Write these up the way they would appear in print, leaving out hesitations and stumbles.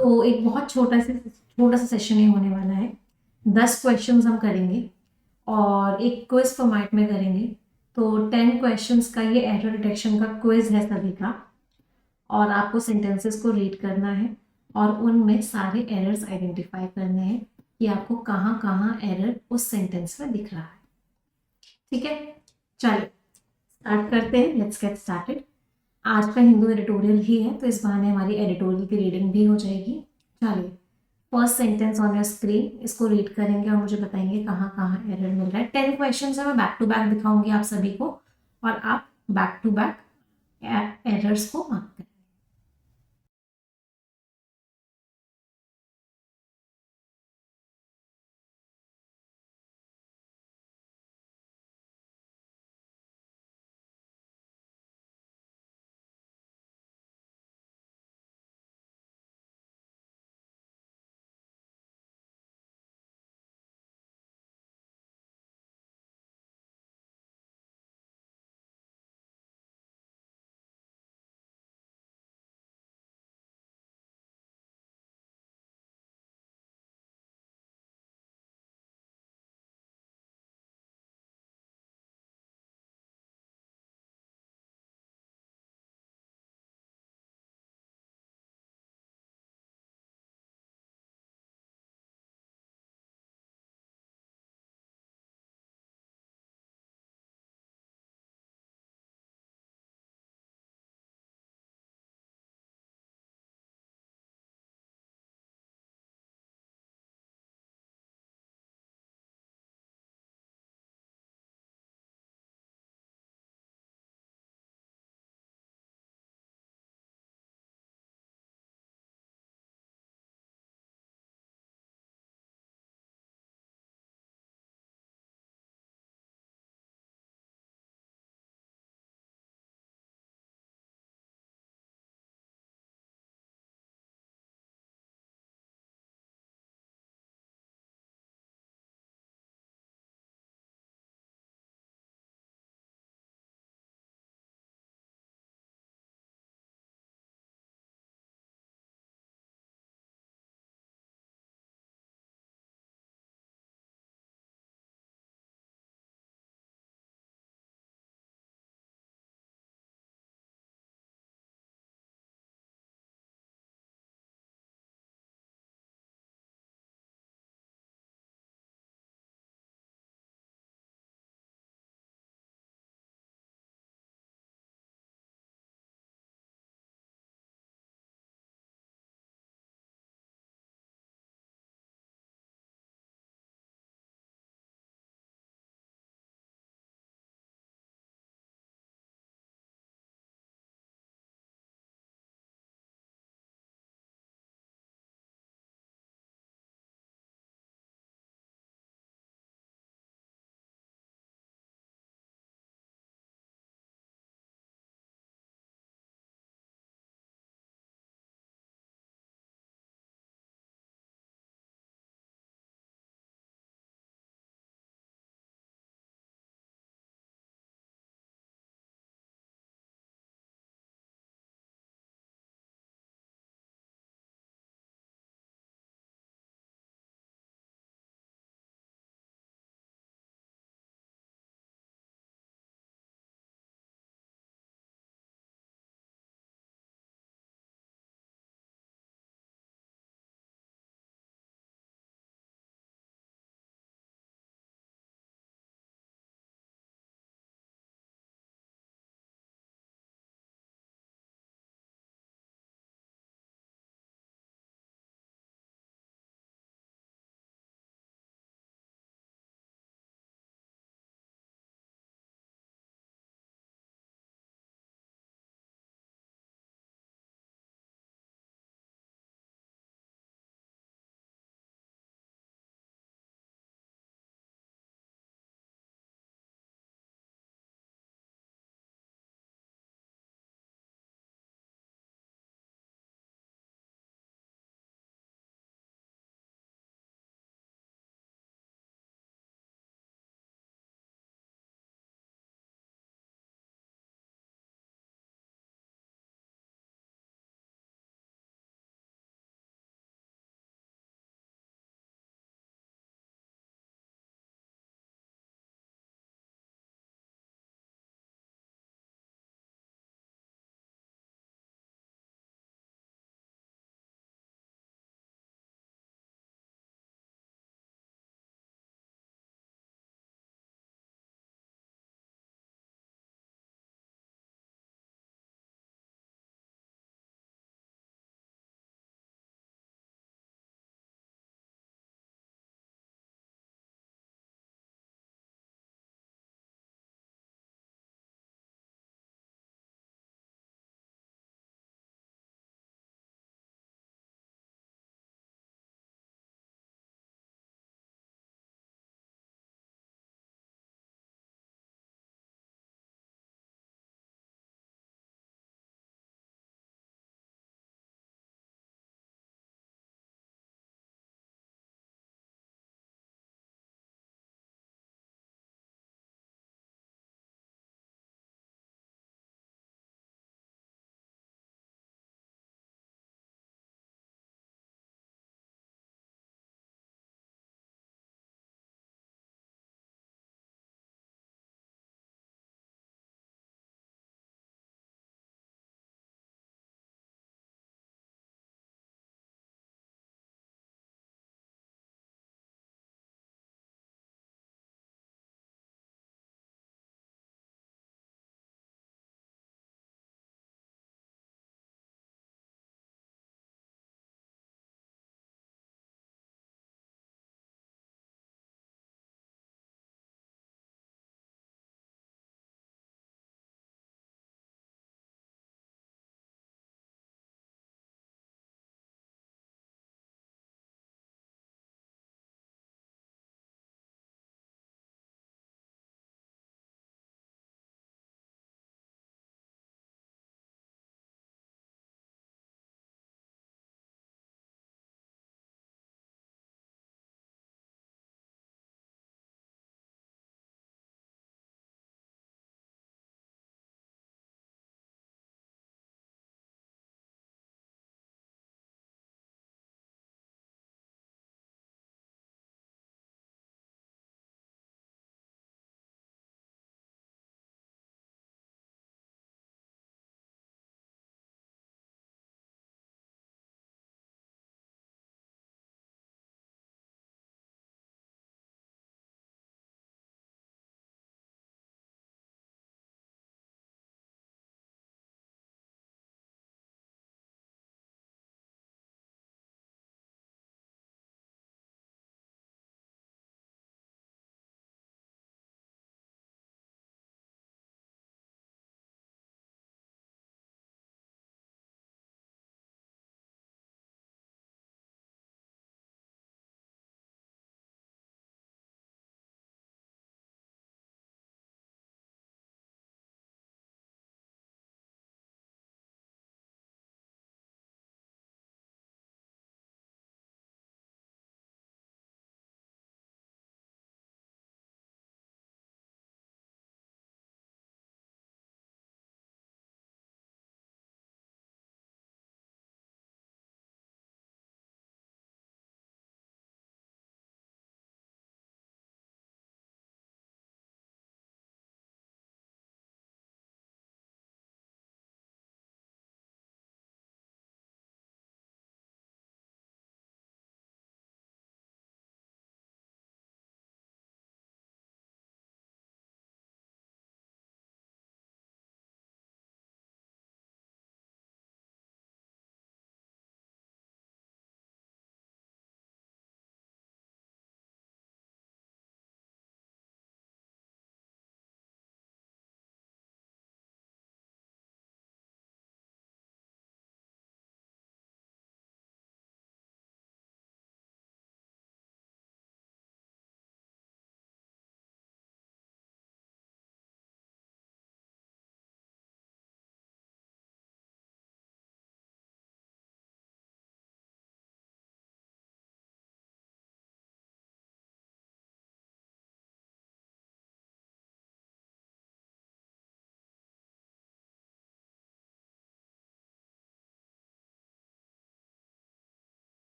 तो एक बहुत छोटा सा सेशन ही होने वाला है। 10 क्वेश्चंस हम करेंगे और एक क्विज फॉर्मेट में करेंगे। तो 10 क्वेश्चंस का ये एरर डिटेक्शन का क्विज है सभी का, और आपको सेंटेंसेस को रीड करना है और उनमें सारे एरर्स आइडेंटिफाई करने हैं कि आपको कहाँ कहाँ एरर उस सेंटेंस में दिख रहा है। ठीक है, चलिए स्टार्ट करते हैं। Let's get started. आज का हिंदू एडिटोरियल ही है, तो इस बहाने हमारी एडिटोरियल की रीडिंग भी हो जाएगी। चलिए, first sentence on your screen, इसको रीड करेंगे और मुझे बताएंगे कहाँ कहाँ एरर मिल रहा है। 10 क्वेश्चन है, मैं बैक टू बैक दिखाऊंगी आप सभी को और आप बैक टू बैक एरर्स को मार्क करें।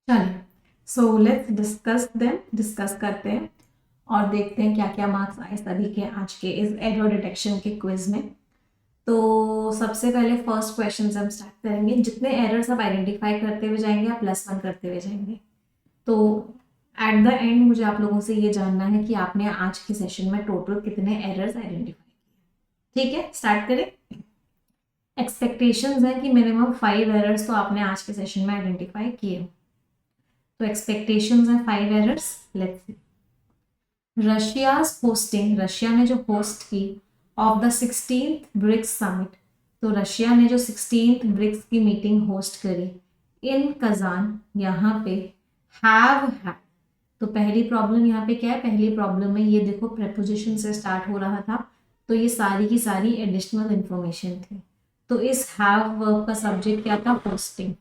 चलिए, सो लेट्स डिस्कस करते हैं और देखते हैं क्या क्या मार्क्स आए सभी के आज के इस एरर डिटेक्शन के क्विज में। तो सबसे पहले फर्स्ट क्वेश्चन से हम स्टार्ट करेंगे। जितने एरर्स आप आइडेंटिफाई करते हुए जाएंगे आप +1 करते हुए जाएंगे। तो एट द एंड मुझे आप लोगों से ये जानना है कि आपने आज के सेशन में टोटल कितने एरर्स आइडेंटिफाई किए। ठीक है, स्टार्ट करें। एक्सपेक्टेशंस है कि मिनिमम 5 एरर्स तो आपने आज के सेशन में आइडेंटिफाई किए हो। तो एक्सपेक्टेशंस है 5 errors. Let's see. Russia's hosting, Russia ने जो होस्ट की of the 16th BRICS summit, तो रशिया ने जो 16th ब्रिक्स की मीटिंग होस्ट करी इन कजान, यहाँ पे हैव हैड। तो पहली प्रॉब्लम यहाँ पे क्या है, पहली प्रॉब्लम में ये देखो प्रेपोजिशन से स्टार्ट हो रहा था, तो ये सारी की सारी एडिशनल इंफॉर्मेशन थी। तो इस हैव वर्ब का सब्जेक्ट क्या था, होस्टिंग।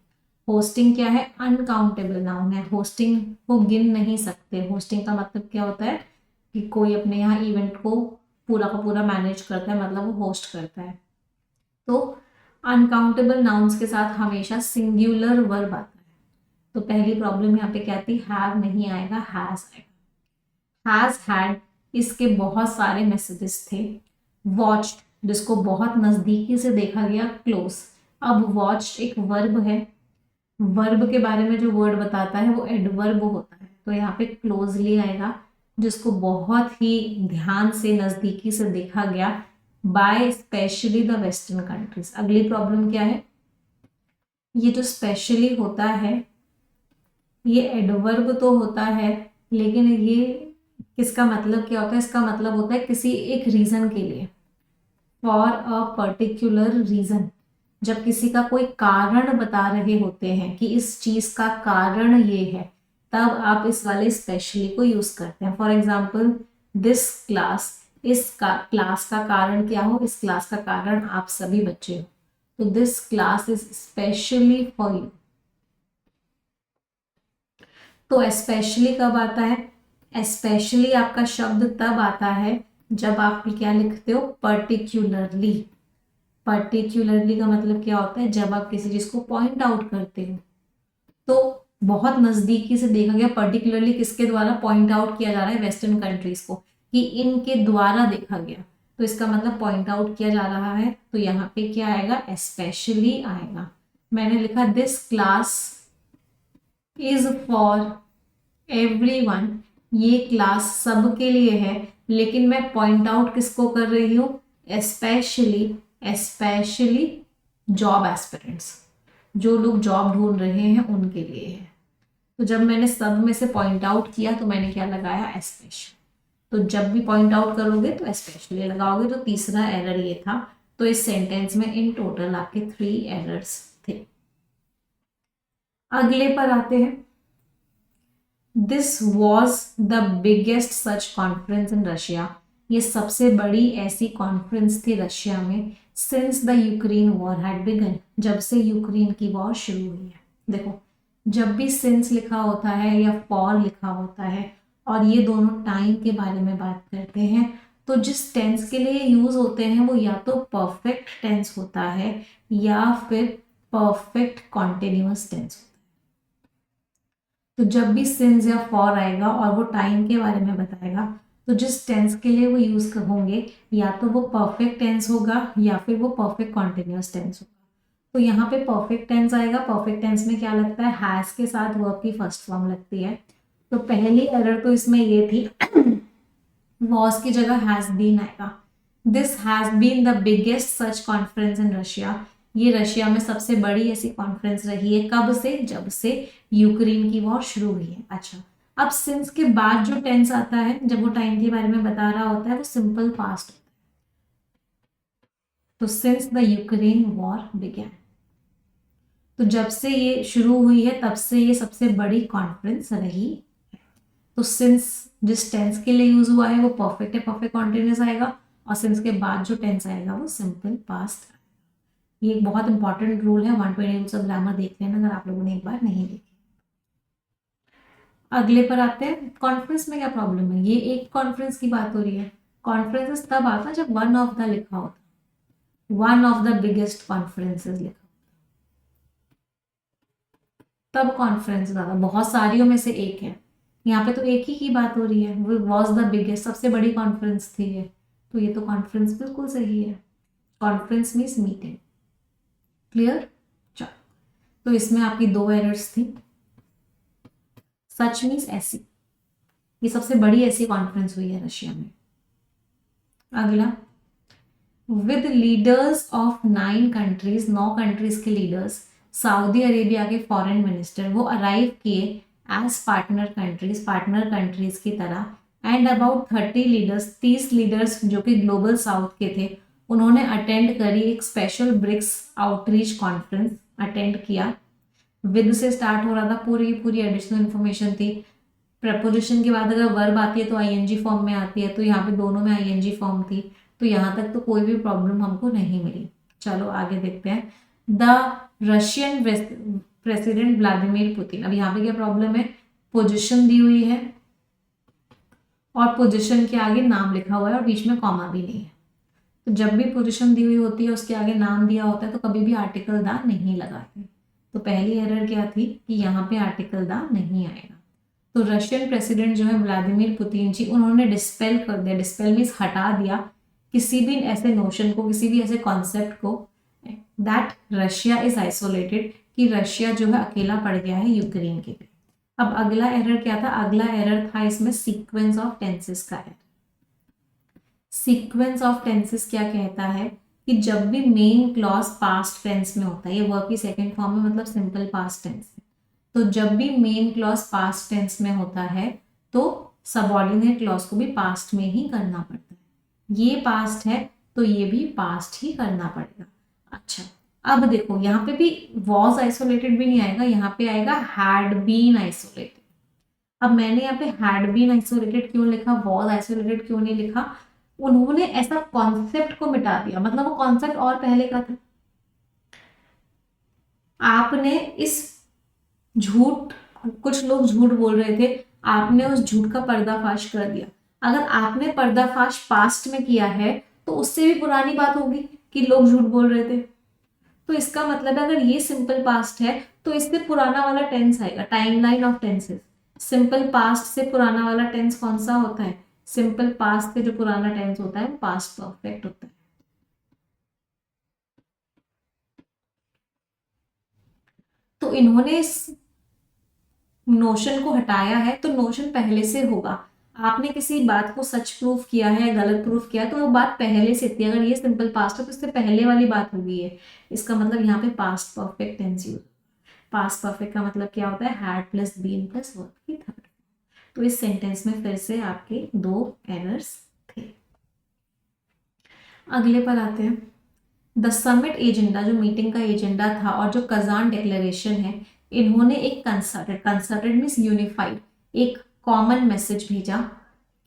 होस्टिंग क्या है, अनकाउंटेबल नाउन है, होस्टिंग को गिन नहीं सकते। होस्टिंग का मतलब क्या होता है कि कोई अपने यहाँ इवेंट को पूरा का पूरा मैनेज करता है, मतलब वो होस्ट करता है। तो अनकाउंटेबल नाउन्स के साथ हमेशा सिंगुलर वर्ब आता है। तो पहली प्रॉब्लम यहाँ पे क्या थी, हैव नहीं आएगा, हैज आएगा। हैज हैड, इसके बहुत सारे मैसेजेस थे। वॉच्ड, जिसको बहुत नजदीकी से देखा गया, क्लोज। अब वॉच्ड एक वर्ब है, वर्ब के बारे में जो वर्ड बताता है वो एडवर्ब होता है, तो यहाँ पे क्लोजली आएगा, जिसको बहुत ही ध्यान से नजदीकी से देखा गया by specially the western countries. अगली प्रॉब्लम क्या है, ये जो स्पेशली होता है ये एडवर्ब तो होता है, लेकिन ये किसका मतलब क्या होता है, इसका मतलब होता है किसी एक रीजन के लिए, फॉर अ पर्टिकुलर रीजन। जब किसी का कोई कारण बता रहे होते हैं कि इस चीज का कारण ये है, तब आप इस वाले स्पेशली को यूज करते हैं। For example this class, class का कारण क्या हो, इस क्लास का कारण आप सभी बच्चे हो, तो this class is specially for you. तो स्पेशली कब आता है, स्पेशली आपका शब्द तब आता है जब आप क्या लिखते हो, पर्टिकुलरली। पर्टिकुलरली का मतलब क्या होता है, जब आप किसी चीज को पॉइंट आउट करते हो। तो बहुत नजदीकी से देखा गया, पर्टिकुलरली किसके द्वारा पॉइंट आउट किया जा रहा है, वेस्टर्न कंट्रीज को, कि इनके द्वारा देखा गया, तो इसका मतलब पॉइंट आउट किया जा रहा है। तो यहाँ पे क्या आएगा, स्पेशली आएगा। मैंने लिखा this class is for everyone, ये क्लास सबके लिए है, लेकिन मैं पॉइंट आउट किसको कर रही हूँ, स्पेशली, स्पेशली जॉब एस्पिरेंट्स, जो लोग जॉब ढूंढ रहे हैं उनके लिए है। तो जब मैंने सब में से पॉइंट आउट किया तो मैंने क्या लगाया, स्पेशल। तो जब भी पॉइंट आउट करोगे तो स्पेशली लगाओगे। तो तीसरा एरर ये था। तो इस सेंटेंस में इन टोटल आपके 3 एरर्स थे। अगले पर आते हैं। This was the biggest such conference in Russia, ये सबसे बड़ी ऐसी कॉन्फ्रेंस थी रशिया में, since the Ukraine war had begun, जब से यूक्रेन की वॉर शुरू हुई है। देखो, जब भी सिंस लिखा होता है या फॉर लिखा होता है और ये दोनों टाइम के बारे में बात करते हैं, तो जिस टेंस के लिए यूज होते हैं वो या तो परफेक्ट टेंस होता है या फिर परफेक्ट कॉन्टिन्यूअस टेंस। तो जब भी सिंस या फॉर आएगा और वो टाइम के बारे में बताएगा, तो जिस टेंस के लिए वो यूज होंगे या तो वो परफेक्ट टेंस होगा या फिर वो परफेक्ट कॉन्टिन्यूअस टेंस होगा। तो यहाँ पे परफेक्ट टेंस आएगा। परफेक्ट टेंस में क्या लगता है, हैज के साथ वर्ब की फर्स्ट फॉर्म लगती है। तो पहली एरर तो इसमें ये थी, वॉज की जगह हैज बीन आएगा। This has been the biggest such conference in Russia, ये रशिया में सबसे बड़ी ऐसी कॉन्फ्रेंस रही है। कब से, जब से यूक्रेन की वॉर शुरू हुई है। अच्छा, अब सिंस के बाद जो टेंस आता है, जब वो टाइम के बारे में बता रहा होता है, वो सिंपल पास्ट होता है। तो since the Ukraine war began, तो जब से ये शुरू हुई है तब से ये सबसे बड़ी कॉन्फ्रेंस रही। तो सिंस जिस टेंस के लिए यूज हुआ है वो परफेक्ट है, परफेक्ट कॉन्टिन्यूस आएगा, और सिंस के बाद जो टेंस आएगा वो सिंपल पास्ट। ये एक बहुत इंपॉर्टेंट रूल है, 120 रूल्स ऑफ ग्रामर देख लेना अगर आप लोगों ने एक बार नहीं देखी। अगले पर आते हैं। कॉन्फ्रेंस में क्या प्रॉब्लम है, ये एक कॉन्फ्रेंस की बात हो रही है। कॉन्फ्रेंसेस तब आता जब वन ऑफ द लिखा होता, one of the biggest conferences लिखा, तब कॉन्फ्रेंस ज्यादा, बहुत सारियों में से एक है, यहाँ पे तो एक ही की बात हो रही है, वो वॉज द बिगेस्ट, सबसे बड़ी कॉन्फ्रेंस थी ये, तो ये तो कॉन्फ्रेंस बिल्कुल सही है। Conference means meeting. क्लियर? चलो, तो इसमें आपकी 2 एरर्स थी। सच मीन्स ऐसी, ये सबसे बड़ी ऐसी कॉन्फ्रेंस हुई है रशिया में। अगला, with leaders of 9 countries, 9 countries के लीडर्स, सऊदी अरेबिया के फॉरेन मिनिस्टर वो अराइव किए एज पार्टनर कंट्रीज की तरह, एंड अबाउट 30 लीडर्स, 30 लीडर्स जो कि ग्लोबल साउथ के थे, उन्होंने अटेंड करी एक special BRICS outreach conference attend किया। विद से स्टार्ट हो रहा था, पूरी पूरी एडिशनल इंफॉर्मेशन थी। प्रपोजिशन के बाद अगर वर्ब आती है तो आईएनजी फॉर्म में आती है, तो यहाँ पे दोनों में आईएनजी फॉर्म थी, तो यहाँ तक तो कोई भी प्रॉब्लम हमको नहीं मिली। चलो आगे देखते हैं। The Russian president Vladimir Putin, अब यहाँ पे क्या प्रॉब्लम है, पोजिशन दी हुई है और पोजिशन के आगे नाम लिखा हुआ है और बीच में कॉमा भी नहीं है। तो जब भी पोजिशन दी हुई होती है उसके आगे नाम दिया होता है तो कभी भी आर्टिकल द नहीं लगाते। तो पहली एरर क्या थी कि यहाँ पे आर्टिकल द नहीं आएगा। तो रशियन प्रेसिडेंट जो है व्लादिमीर पुतिन जी, उन्होंने डिस्पेल कर दिया, डिस्पेल मीन्स हटा दिया किसी भी ऐसे नोशन को, किसी भी ऐसे कॉन्सेप्ट को, दैट रशिया इज आइसोलेटेड, कि रशिया जो है अकेला पड़ गया है यूक्रेन के लिए। अब अगला एरर क्या था, अगला एरर था इसमें सीक्वेंस ऑफ टेंसेस का एरर। सीक्वेंस ऑफ टेंसेस क्या कहता है कि जब भी मेन क्लॉज पास्ट टेंस में होता है, ये वर्ब की सेकंड फॉर्म में, मतलब सिंपल पास्ट टेंस है, तो जब भी मेन क्लॉज पास्ट टेंस में होता है तो सबऑर्डिनेट क्लॉज को भी पास्ट में ही करना पड़ता है। ये पास्ट है तो ये भी पास्ट ही करना पड़ेगा। अच्छा, अब देखो यहाँ पे भी वॉज आइसोलेटेड भी नहीं आएगा, यहाँ पे आएगा हैड बीन आइसोलेटेड। अब मैंने यहाँ पे हैड बीन आइसोलेटेड क्यों लिखा, वॉज आइसोलेटेड क्यों नहीं लिखा, उन्होंने ऐसा कॉन्सेप्ट को मिटा दिया, मतलब वो कॉन्सेप्ट और पहले का था। आपने इस झूठ, कुछ लोग झूठ बोल रहे थे, आपने उस झूठ का पर्दाफाश कर दिया। अगर आपने पर्दाफाश पास्ट में किया है तो उससे भी पुरानी बात होगी कि लोग झूठ बोल रहे थे। तो इसका मतलब है अगर ये सिंपल पास्ट है तो इससे पुराना वाला टेंस आएगा, timeline of tenses. Simple past से पुराना वाला टेंस कौन सा होता है, सिंपल पास्ट से जो पुराना टेंस होता है वो पास्ट परफेक्ट होता है। तो इन्होंने इस नोशन को हटाया है, तो नोशन पहले से होगा। आपने किसी बात को सच प्रूफ किया है, गलत प्रूफ किया है, तो वो बात पहले से थी। अगर ये सिंपल पास्ट है तो इससे पहले वाली बात होगी है। इसका मतलब यहाँ पे past perfect tense use. Past perfect का मतलब क्या होता है, had plus been plus verb की थर्ड। तो इस सेंटेंस में फिर से आपके 2 एरर्स थे। अगले पर आते हैं। द समिट एजेंडा, जो मीटिंग का एजेंडा था, और जो कजान डिक्लेरेशन है, इन्होंने एक कंसर्टेड मीन्स यूनिफाइड, एक कॉमन मैसेज भेजा।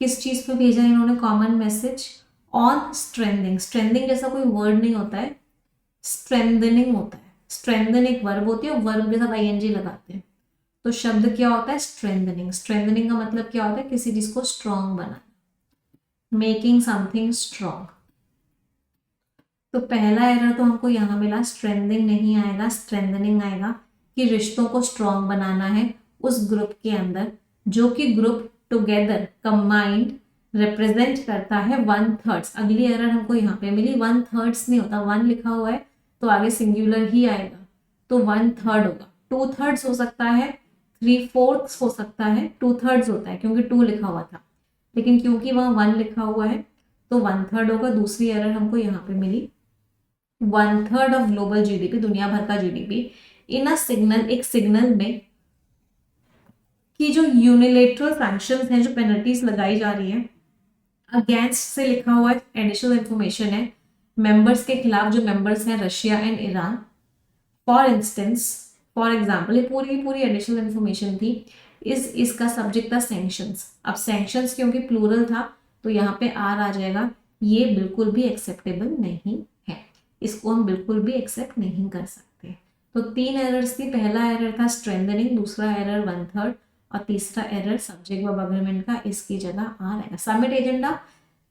किस चीज पे भेजा इन्होंने common message, on strengthening. Strengthening जैसा कोई वर्ड नहीं होता है, स्ट्रेंथनिंग होता है। स्ट्रेंथन एक वर्ब होती है, वर्ब के साथ आईएनजी लगाते हैं, तो शब्द क्या होता है, स्ट्रेंथनिंग। स्ट्रेंथनिंग का मतलब क्या होता है, किसी चीज को स्ट्रॉन्ग बनाना, मेकिंग समथिंग स्ट्रॉन्ग। तो पहला एरर तो हमको यहाँ मिला, स्ट्रेंथनिंग नहीं आएगा, स्ट्रेंथनिंग आएगा, कि रिश्तों को स्ट्रॉन्ग बनाना है उस ग्रुप के अंदर, जो कि ग्रुप टुगेदर कंबाइंड रिप्रेजेंट करता है 1/3। अगली एरर हमको यहाँ पे मिली, 1/3 नहीं होता, 1 लिखा हुआ है तो आगे सिंगुलर ही आएगा, तो 1/3 होगा। 2/3 हो सकता है, 3/4 हो सकता है, 2/3 होता है क्योंकि 2 लिखा हुआ था, लेकिन क्योंकि वहां 1 लिखा हुआ है तो 1/3 होगा। दूसरी एरर हमको यहाँ पे मिली, 1/3 ऑफ ग्लोबल जीडीपी, दुनिया भर का जीडीपी, इन अ सिग्नल, एक सिग्नल में, कि जो यूनिलेटरल सैंक्शंस हैं, जो पेनल्टीज लगाई जा रही है अगेंस्ट से लिखा हुआ है, एडिशनल इंफॉर्मेशन है मेंबर्स के खिलाफ, जो मेंबर्स हैं Russia and Iran. For instance, for example, ये पूरी एडिशनल इंफॉर्मेशन थी। इसका सब्जेक्ट था सैंक्शंस। अब सैंक्शंस क्योंकि प्लूरल था तो यहाँ पे आर आ जाएगा। ये बिल्कुल भी एक्सेप्टेबल नहीं है, इसको हम बिल्कुल भी एक्सेप्ट नहीं कर सकते। तो 3 एरर्स थी। पहला एरर था स्ट्रेंथनिंग, दूसरा एरर 1/3, और तीसरा एरर सब्जेक्ट वर्ब अग्रीमेंट का, इसकी जगह आ रहेगा। समिट एजेंडा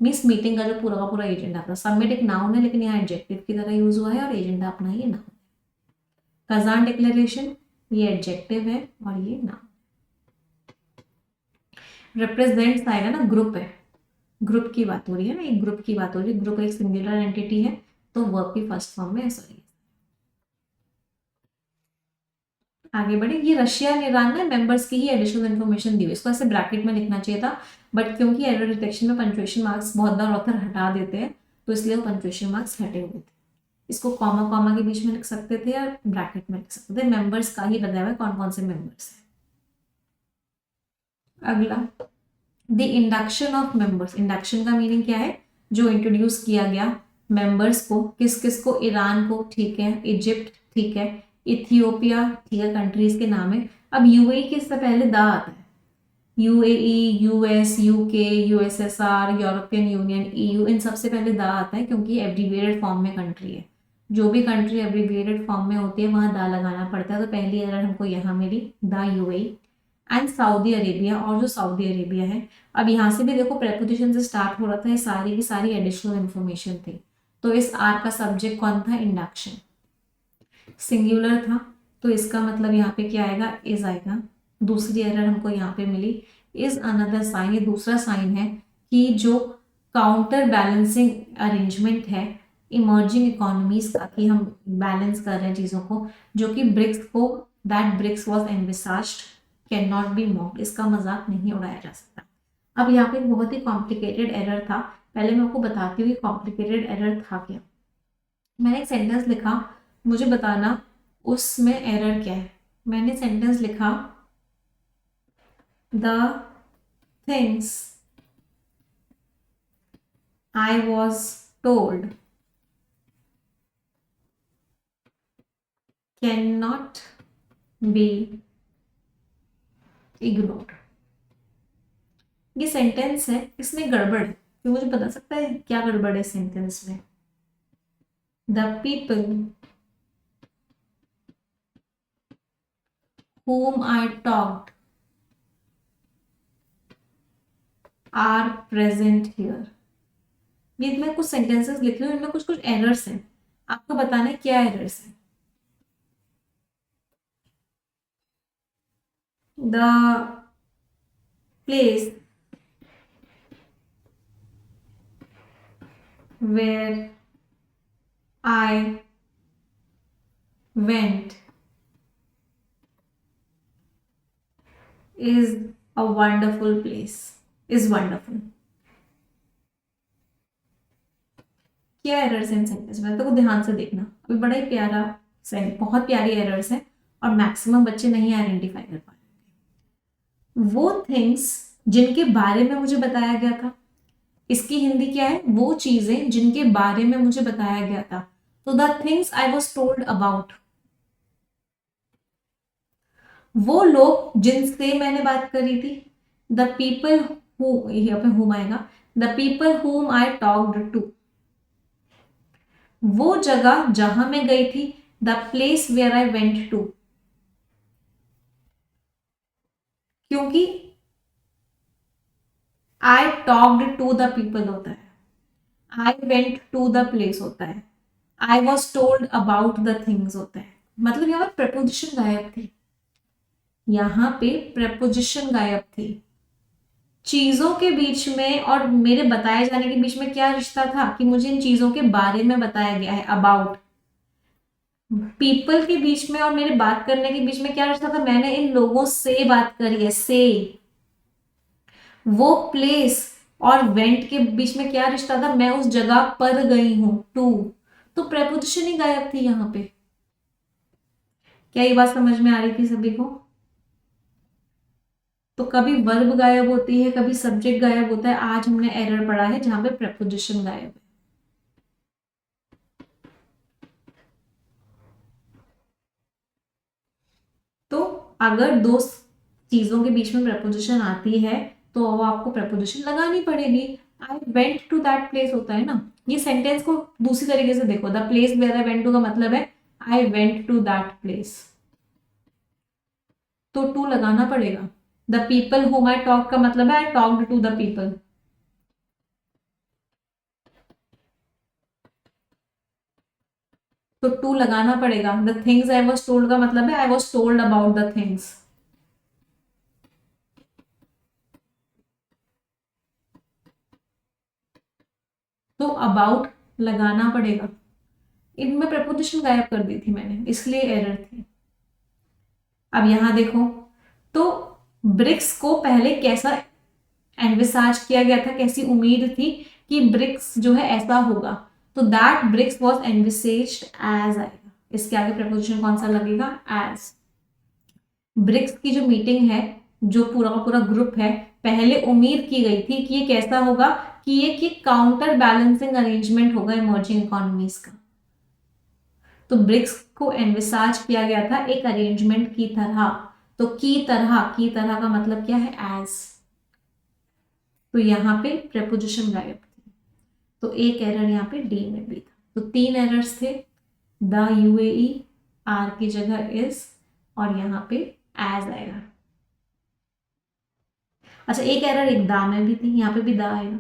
मीन्स मीटिंग का जो पूरा एजेंडा था। समिट एक नाउन है लेकिन यहाँ एडजेक्टिव की तरह यूज हुआ है और एजेंडा अपना ही नाउन। कजान डिक्लेरेशन ये एडजेक्टिव है और ये नाउन। रिप्रेजेंट्स आएगा ना, ग्रुप है, ग्रुप की बात हो रही है ना, एक ग्रुप की बात हो रही है, ग्रुप एक सिंगुलर एंटिटी है तो वर्ब की फर्स्ट फॉर्म में, सॉरी। आगे बढ़े, ये रशिया और ईरान ने मेंबर्स की ही एडिशनल इन्फॉर्मेशन दी हुई, इसको ऐसे ब्रैकेट में लिखना चाहिए था, बट क्योंकि एरर डिटेक्शन में पंक्चुएशन मार्क्स बहुत बार ऑथर हटा देते हैं तो इसलिए वो पंक्चुएशन मार्क्स हटे हुए थे। इसको कॉमा कॉमा के बीच में लिख सकते थे या ब्रैकेट में लिख सकते थे, मेंबर्स का ही बताया हुआ है कौन कौन से मेंबर्स है। अगला, the induction of members, induction का मीनिंग क्या है, जो इंट्रोड्यूस किया गया मेंबर्स को, किस किस को, ईरान को, ठीक है, इजिप्ट, ठीक है, इथियोपिया, ठीक है, कंट्रीज के नाम है। अब यूएई किससे पहले द आता है, UAE, US, UK, USSR, European Union, EU, इन सबसे पहले द आता है क्योंकि एब्रीविएटेड फॉर्म में कंट्री है। जो भी कंट्री एब्रीविएटेड फॉर्म में होती है वहां द लगाना पड़ता है, तो पहली एरर हमको यहाँ मिली, the UAE and Saudi Arabia, और जो सऊदी अरेबिया है। अब यहाँ से भी देखो प्रेपोजिशन से स्टार्ट हो रहा था, ये सारी की सारी एडिशनल इंफॉर्मेशन थी, तो इस आर का सब्जेक्ट कौन था, इंडक्शन, सिंगुलर था, तो इसका मतलब यहाँ पे क्या आएगा, इज आएगा। दूसरी एरर हमको यहाँ पे मिली, इज अनदर साइन, ये दूसरा साइन है कि जो काउंटर बैलेंसिंग अरेंजमेंट है इमर्जिंग इकोनॉमीज का, कि हम बैलेंस कर रहे हैं चीजों को, जो कि ब्रिक्स को, that BRICS was envisaged can not be mocked, इसका मजाक नहीं उड़ाया जा सकता। अब यहाँ पे एक बहुत ही कॉम्प्लिकेटेड एरर था, पहले मैं आपको बताती हूँ कि कॉम्प्लिकेटेड एरर था क्या। मैंने एक सेंटेंस लिखा, मुझे बताना उसमें एरर क्या है। मैंने सेंटेंस लिखा, the things I was told can not be ignored. ये सेंटेंस है, इसमें गड़बड़ है, तो मुझे बता सकता है क्या गड़बड़ है सेंटेंस में। The people whom I talked are present here। ये मैं कुछ सेंटेंसेस लिख रही हूँ, इनमें कुछ कुछ एरर्स हैं, आपको बताना है क्या एरर्स है। The place where I went is a wonderful place, is wonderful। क्या एरर्स हैं इन सेंटेंस में, तो ध्यान से देखना, अभी बड़ा ही प्यारा बहुत प्यारी एरर्स हैं और मैक्सिमम बच्चे नहीं आइडेंटिफाई कर पाए। वो थिंग्स जिनके बारे में मुझे बताया गया था, इसकी हिंदी क्या है, वो चीजें जिनके बारे में मुझे बताया गया था, तो the things I was told about, वो लोग जिनसे मैंने बात करी थी, द पीपल हु, यहाँ पे हुम आएगा, the people whom I talked to, वो जगह जहां मैं गई थी, the place where I went to, क्योंकि I talked to the people होता है, I went to the place होता है, I was told about the things होता है। मतलब यहाँ पर प्रपोजिशन गायब थी, यहाँ पे प्रपोजिशन गायब थी। चीजों के बीच में और मेरे बताए जाने के बीच में क्या रिश्ता था कि मुझे इन चीजों के बारे में बताया गया है, अबाउट। पीपल के बीच में और मेरे बात करने के बीच में क्या रिश्ता था, मैंने इन लोगों से बात करी है, से। वो प्लेस और वेंट के बीच में क्या रिश्ता था, मैं उस जगह पर गई हूं, टू। तो प्रपोजिशन ही गायब थी यहाँ पे। क्या ये बात समझ में आ रही थी सभी को। तो कभी वर्ब गायब होती है, कभी सब्जेक्ट गायब होता है, आज हमने एरर पढ़ा है जहां पे प्रपोजिशन गायब है। तो अगर दो चीजों के बीच में प्रपोजिशन आती है तो वो आपको प्रपोजिशन लगानी पड़ेगी। I went to that place होता है ना। ये सेंटेंस को दूसरी तरीके से देखो, the place where I went to का मतलब है I went to that place, तो टू लगाना पड़ेगा। The people whom I talk का मतलब है I talked to the people. तो टू लगाना पड़ेगा। The things I was told का मतलब है I was told about the things. तो अबाउट लगाना पड़ेगा। इनमें प्रपोजिशन गायब कर दी थी मैंने, इसलिए एरर थी। अब यहां देखो, तो ब्रिक्स को पहले कैसा एनविसाज किया गया था, कैसी उम्मीद थी कि ब्रिक्स जो है ऐसा होगा, तो दैट ब्रिक्स वॉज एनविसेज्ड एज आएगा। इसके आगे प्रपोजिशन कौन सा लगेगा, एज। ब्रिक्स की जो मीटिंग है, जो पूरा का पूरा ग्रुप है, पहले उम्मीद की गई थी कि ये कैसा होगा, कि ये काउंटर बैलेंसिंग अरेंजमेंट होगा इमर्जिंग इकोनॉमीज का। तो ब्रिक्स को एनविसाज किया गया था एक अरेंजमेंट की तरह। तो की तरह का मतलब क्या है, एज। तो यहां पे प्रेपोजिशन गायब थी, तो एक एरर यहाँ पे डी में भी था। तो 3 एरर्स थे, द यूएई, आर की जगह इज, और यहाँ पे एज आएगा। अच्छा, एक एरर एक दा में भी थी, यहाँ पे भी दा आएगा।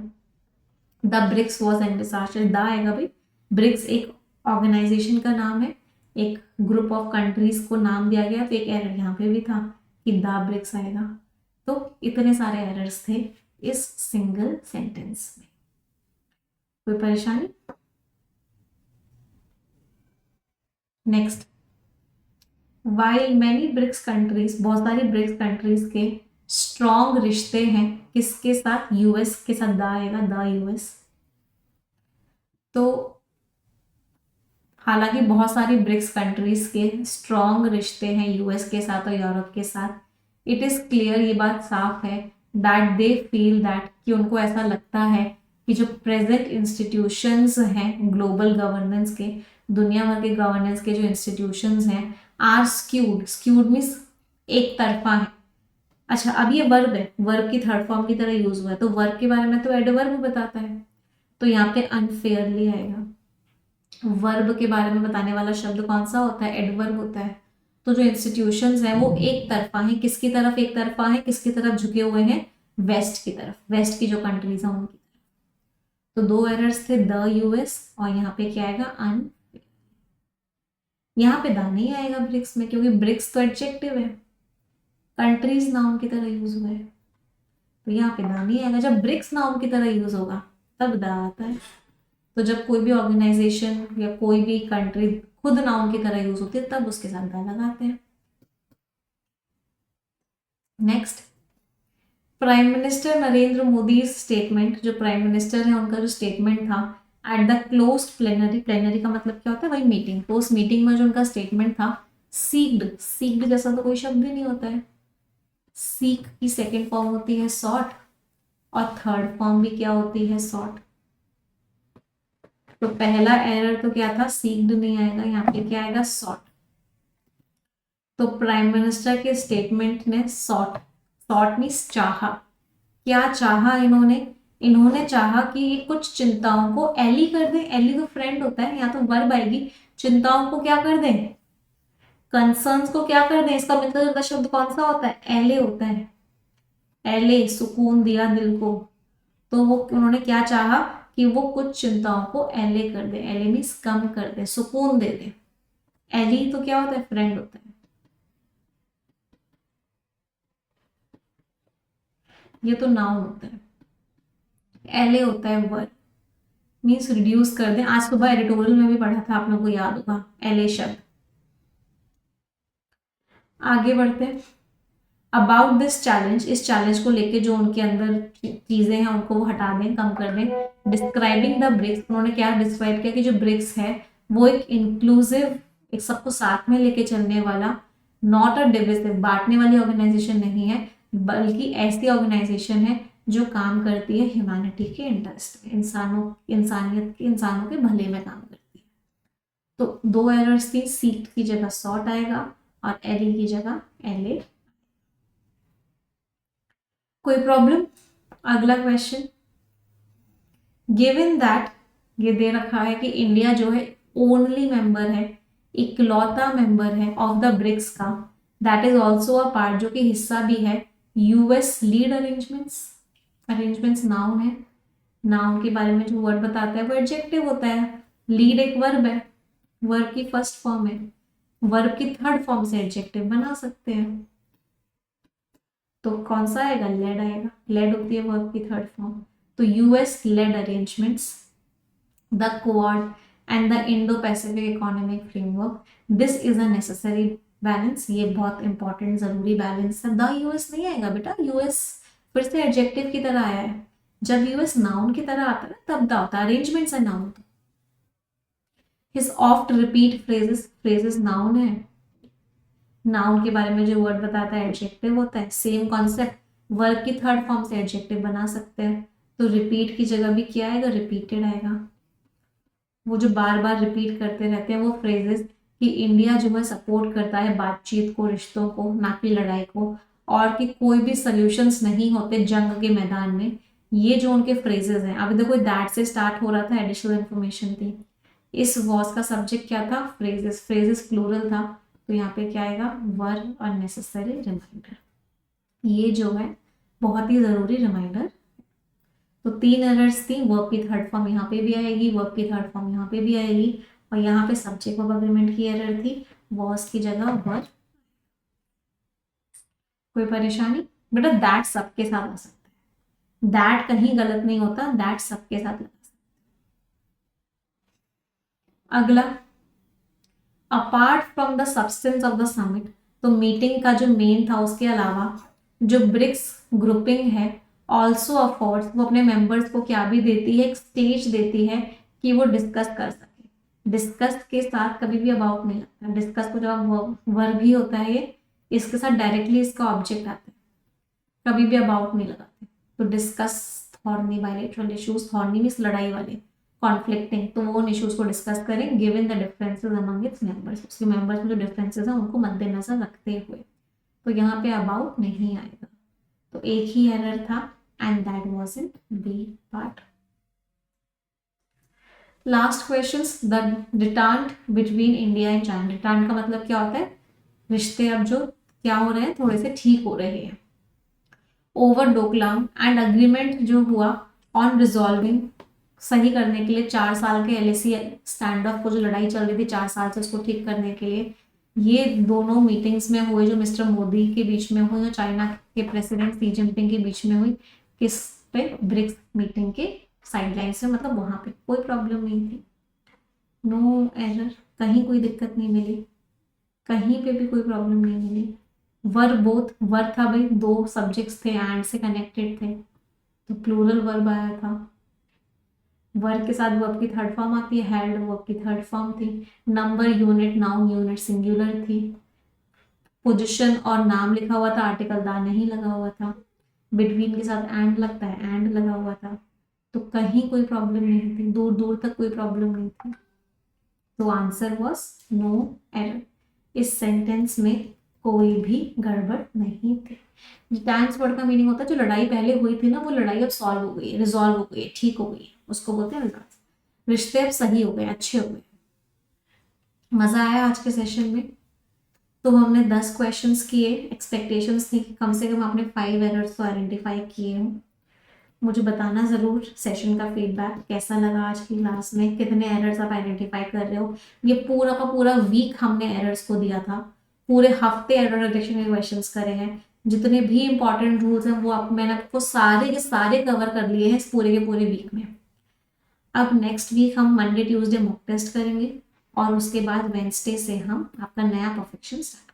द ब्रिक्स वॉज एनविसाज्ड, दा आएगा भाई। ब्रिक्स एक ऑर्गेनाइजेशन का नाम है, एक ग्रुप ऑफ कंट्रीज को नाम दिया गया, तो एक एरर यहाँ पे भी था कि द ब्रिक्स आएगा। तो इतने सारे एरर्स थे इस सिंगल सेंटेंस में। कोई परेशानी? Next, while many BRICS countries, बहुत सारी ब्रिक्स कंट्रीज के स्ट्रॉन्ग रिश्ते हैं किसके साथ, यूएस के साथ, द आएगा, द यूएस। तो हालांकि बहुत सारी ब्रिक्स कंट्रीज के स्ट्रॉन्ग रिश्ते हैं यूएस के साथ और यूरोप के साथ, इट इज क्लियर, ये बात साफ है, दैट दे फील दैट, कि उनको ऐसा लगता है कि जो प्रेजेंट इंस्टीट्यूशंस हैं ग्लोबल गवर्नेंस के, दुनिया भर के गवर्नेंस के जो इंस्टीट्यूशंस हैं, आर स्क्यूड, स्क्यूड मीन्स एक तरफा है। अच्छा, अब ये वर्ब है, वर्ब की थर्ड फॉर्म की तरह यूज हुआ है, तो वर्ब के बारे में तो एडवर्ब बताता है, तो यहाँ पे अनफेयरली आएगा। वर्ब के बारे में बताने वाला शब्द कौन सा होता है, एडवर्ब होता है। तो जो इंस्टीट्यूशंस हैं वो एक तरफा हैं, किसकी तरफ एक तरफा है, किसकी तरफ झुके हुए हैं, वेस्ट की तरफ, वेस्ट की जो कंट्रीज हैं उनकी। तो 2 एरर्स थे, द यूएस, और यहाँ पे क्या आएगा, अन। यहाँ पे द नहीं आएगा ब्रिक्स में, क्योंकि ब्रिक्स तो एडजेक्टिव है, कंट्रीज नाउन की तरह यूज हुआ है, तो यहाँ पे द नहीं आएगा। जब ब्रिक्स नाउन की तरह यूज होगा तब द आता है। तो जब कोई भी ऑर्गेनाइजेशन या कोई भी कंट्री खुद नाउन की तरह यूज होती है तब उसके साथ द लगाते हैं। Next, prime minister Narendra Modi statement, जो प्राइम मिनिस्टर है उनका जो स्टेटमेंट था at the close plenary, plenary का मतलब क्या होता है, वही मीटिंग, तो उस मीटिंग में जो उनका स्टेटमेंट था, सीक्ड, सीक्ड जैसा तो कोई शब्द ही नहीं होता है। सीक की सेकेंड फॉर्म होती है सॉट, और थर्ड फॉर्म भी क्या होती है, सॉट। तो पहला एरर तो क्या था, सीक्ड नहीं आएगा, यहाँ पे क्या आएगा, सॉट। तो प्राइम मिनिस्टर के स्टेटमेंट ने सॉट, सॉट मीन्स चाहा, क्या चाहा इन्होंने, इन्होंने चाहा कि कुछ चिंताओं को एली कर दें, एली तो फ्रेंड होता है, यहाँ तो वर्ब आएगी, चिंताओं को क्या कर दें, कंसर्न्स को क्या कर दें, इसका मिलता जुलता शब्द कौन सा होता है, एले होता है, एले, सुकून दिया दिल को। तो वो उन्होंने क्या चाहा कि वो कुछ चिंताओं को एले कर दे, एले मीन्स कम कर दे, सुकून दे दे। एली तो क्या होता है, फ्रेंड होता है, ये तो नाउन होता है, एले होता है वर्ब, मीन्स रिड्यूस कर दें। आज सुबह एडिटोरियल में भी पढ़ा था, आप लोगों को याद होगा एले शब्द। आगे बढ़ते हैं, अबाउट दिस चैलेंज, इस चैलेंज को लेके जो उनके अंदर चीजें हैं उनको वो हटा दें, कम कर दें। डिस्क्राइबिंग द ब्रिक्स, उन्होंने क्या डिस्क्राइब किया कि जो ब्रिक्स है वो एक इंक्लूसिव, एक सबको साथ में लेके चलने वाला, नॉट अ डिविसिव, बांटने वाली ऑर्गेनाइजेशन नहीं है, बल्कि ऐसी ऑर्गेनाइजेशन है जो काम करती है ह्यूमैनिटी के इंटरेस्ट में, इंसानों, इंसानियत के, इंसानों के भले में काम करती है। तो 2 एरर्स थी, सीट की जगह सॉट आएगा और एली की जगह एले। कोई प्रॉब्लम? अगला क्वेश्चन, गिवन दैट, ये दे रखा है कि इंडिया जो है ओनली मेंबर है, इकलौता मेंबर है ऑफ द ब्रिक्स का, that is also a part, जो कि हिस्सा भी है US lead arrangements. Arrangements noun है, नाउन के बारे में जो वर्ड बताता है वो एडजेक्टिव होता है, लीड एक वर्ब है, वर्ब की फर्स्ट फॉर्म है, वर्ब की थर्ड फॉर्म से एडजेक्टिव बना सकते हैं। तो कौन सा आएगा? लेड आएगा। लेड होती है वर्ब की थर्ड फॉर्म। तो US led arrangements the quad and the Indo Pacific economic framework, this is a necessary balance. ये बहुत इंपॉर्टेंट जरूरी बैलेंस है। द यूएस नहीं आएगा बेटा, यूएस फिर से एडजेक्टिव की तरह आया है। जब यूएस नाउन की तरह आता है ना तब द होता है, अरेंजमेंट्स है noun. His oft repeat phrases, phrases noun है, नाउन के बारे में जो वर्ड बताता है एडजेक्टिव होता है। सेम कॉन्सेप्ट, वर्ब की थर्ड फॉर्म से एडजेक्टिव बना सकते हैं। तो रिपीट की जगह भी क्या आएगा? रिपीटेड आएगा। वो जो बार बार रिपीट करते रहते हैं वो फ्रेजेस कि इंडिया जो है सपोर्ट करता है बातचीत को, रिश्तों को, ना कि लड़ाई को, और कि कोई भी सोल्यूशंस नहीं होते जंग के मैदान में। ये जो उनके फ्रेजेस हैं, अभी देखो दैट से स्टार्ट हो रहा था, एडिशनल इन्फॉर्मेशन थी। इस वॉज का सब्जेक्ट क्या था? फ्रेजेस, फ्रेजेस प्लूरल था। तो यहाँ पे क्या आएगा? Verb unnecessary reminder. ये जो है बहुत ही जरूरी रिमाइंडर। तो 3 एरर्स थी, वर्ब की थर्ड फॉर्म यहाँ पे भी आएगी, वर्ब की थर्ड फॉर्म यहाँ पे भी आएगी, और यहाँ पे सब्जेक्ट ऑफ अग्रीमेंट की एरर थी, वॉज की जगह वर्ब। कोई परेशानी? बेटा दैट सबके साथ आ सकता है, दैट कहीं गलत नहीं होता, दैट सबके साथ लगा सकता है। अगला, apart from the substance of the summit, तो मीटिंग का जो मेन था उसके अलावा जो ब्रिक्स ग्रुपिंग है ऑल्सो अफोर्ड्स, वो अपने मेंबर्स को क्या भी देती है? एक स्टेज देती है कि वो डिस्कस कर सके। डिस्कस के साथ कभी भी अबाउट नहीं लगता, डिस्कस को जब वर्ब ही होता है ये, इसके साथ डायरेक्टली इसका ऑब्जेक्ट आता है, कभी भी अबाउट नहीं लगाते। तो discuss thorny bilateral issues, thorny means लड़ाई वाले, कॉन्फ्लिक्टिंग, तो वो उन इश्यूज को डिस्कस करें given the differences among its members, उसके मेंबर्स में जो डिफरेंसेस हैं उनको मद्देनजर रखते हुए। तो यहाँ पे अबाउट नहीं आएगा। तो एक ही एरर था and that was in B part. Last questions, the detente between India and China. Detente का मतलब क्या होता है? रिश्ते अब जो क्या हो रहे हैं, थोड़े से ठीक हो रहे हैं। ओवर डोकलाम एंड अग्रीमेंट जो हुआ ऑन रिजॉल्विंग, सही करने के लिए 4 साल के एलएसी स्टैंड ऑफ को जो लड़ाई चल रही थी 4 साल से, उसको ठीक करने के लिए ये दोनों मीटिंग्स में हुए, जो मिस्टर मोदी के बीच में हुई और चाइना के प्रेसिडेंट सी जिनपिंग के बीच में हुई। किस पे? ब्रिक्स मीटिंग के साइडलाइन से, मतलब वहां पे कोई प्रॉब्लम नहीं थी, नो एरर, कहीं कोई दिक्कत नहीं मिली, कहीं पे भी कोई प्रॉब्लम नहीं मिली। वर्ब बोथ, वर्ब था भाई, दो सब्जेक्ट्स थे एंड से कनेक्टेड थे, तो प्लूरल वर्ब आया था। वर्ब के साथ वर्ब की थर्ड फॉर्म आती है, हेल्ड वर्ब की थर्ड फॉर्म थी। Number unit, noun unit singular थी। पोजीशन और नाम लिखा हुआ था, आर्टिकल दा नहीं लगा हुआ था। बिटवीन के साथ एंड लगता है, एंड लगा हुआ था। तो कहीं कोई प्रॉब्लम नहीं थी, दूर दूर तक कोई प्रॉब्लम नहीं थी। तो आंसर वॉज नो एरर। इस सेंटेंस में कोई भी गड़बड़ नहीं थी। डिटांस वर्ड का मीनिंग होता है जो लड़ाई पहले हुई थी ना, वो लड़ाई अब सॉल्व हो गई है, रिजॉल्व हो गई है, ठीक हो गई है, उसको बोलते हैं रिजॉल्व। रिश्ते अब सही हो गए, अच्छे हो गए। मजा आया आज के सेशन में। तो हमने 10 क्वेश्चंस किए, एक्सपेक्टेशंस थी कि कम से कम आपने 5 एरर्स तो आइडेंटिफाई किए हों। मुझे बताना ज़रूर सेशन का फीडबैक कैसा लगा आज की क्लास में, कितने एरर्स आप आइडेंटिफाई कर रहे हो। ये पूरा का पूरा वीक हमने एरर्स को दिया था, पूरे हफ्ते एरर डिटेक्शन के क्वेश्चंस करे हैं। जितने भी इंपॉर्टेंट रूल्स हैं वो मैंने आपको सारे के सारे कवर कर लिए हैं इस पूरे के पूरे वीक में। अब नेक्स्ट वीक हम मंडे ट्यूसडे मॉक टेस्ट करेंगे और उसके बाद वेंसडे से हम आपका नया परफेक्शन स्टार्ट,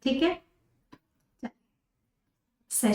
ठीक है? सेशन